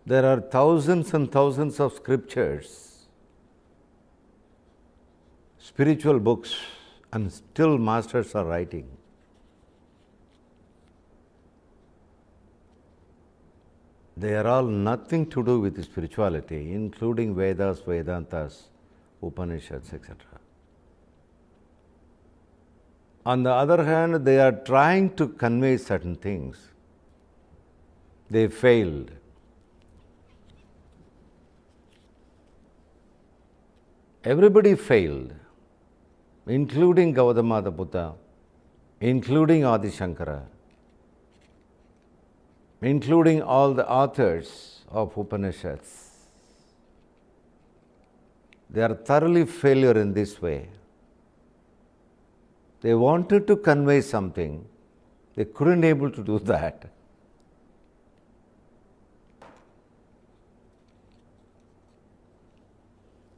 There are thousands and thousands of scriptures, spiritual books, and still masters are writing. They are all nothing to do with spirituality, including Vedas, Vedantas, Upanishads, etc. On the other hand, they are trying to convey certain things. They failed. Everybody failed, including Gautama the Buddha, including Adi Shankara, including all the authors of Upanishads. They are thoroughly failure in this way. They wanted to convey something, they couldn't able to do that.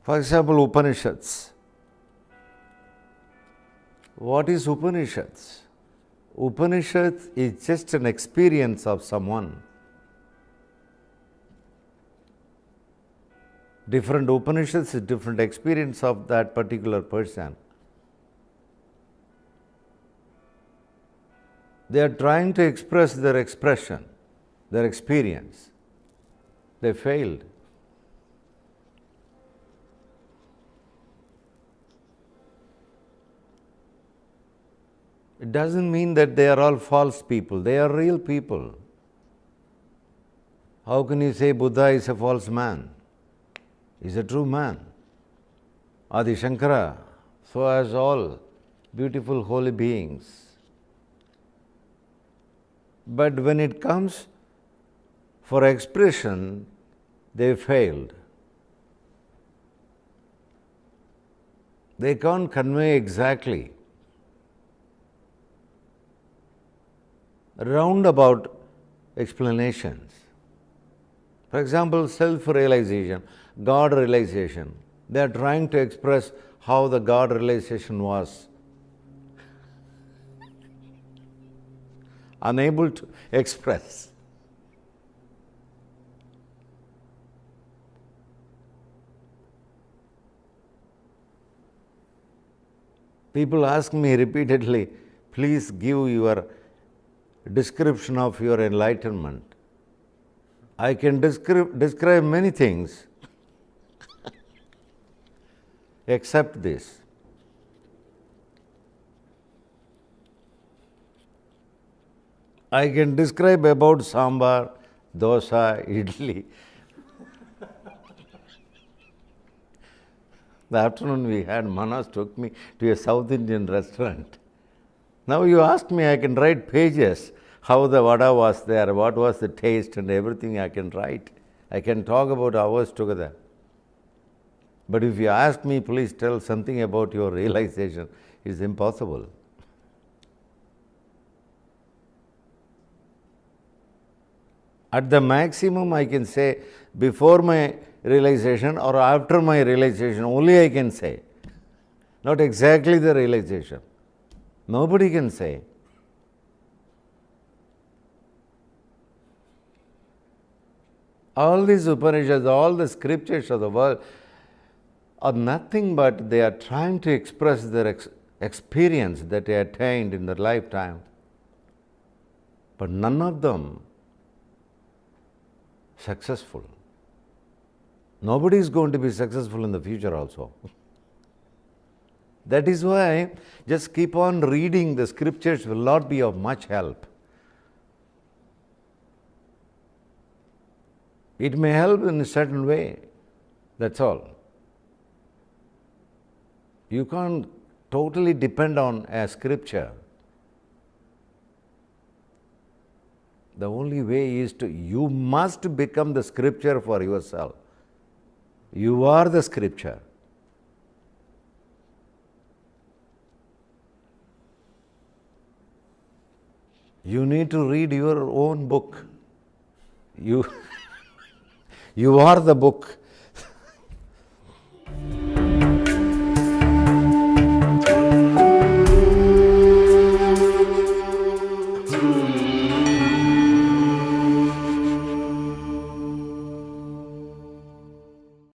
For example, Upanishads. What is Upanishads? Upanishads is just an experience of someone. Different Upanishads is different experience of that particular person. They are trying to express their expression, their experience. They failed. It doesn't mean that they are all false people. They are real people. How can you say Buddha is a false man? He is a true man. Adi Shankara, so as all beautiful holy beings. But when it comes for expression, they failed. They can't convey exactly. Roundabout explanations. For example, self-realization, God realization. They are trying to express how the God realization was. Unable to express. People ask me repeatedly, please give your description of your enlightenment. I can describe many things except this. I can describe about sambar, dosa, idli. The afternoon we had, Manas took me to a South Indian restaurant. Now you ask me, I can write pages, how the vada was there, what was the taste and everything I can write. I can talk about hours together. But if you ask me, please tell something about your realization, it's impossible. At the maximum I can say before my realization or after my realization, only I can say. Not exactly the realization. Nobody can say. All these Upanishads, all the scriptures of the world are nothing but they are trying to express their experience that they attained in their lifetime. But none of them successful. Nobody is going to be successful in the future also. That is why just keep on reading the scriptures will not be of much help. It may help in a certain way, that's all. You can't totally depend on a scripture. The only way is you must become the scripture for yourself. You are the scripture. You need to read your own book. You are the book.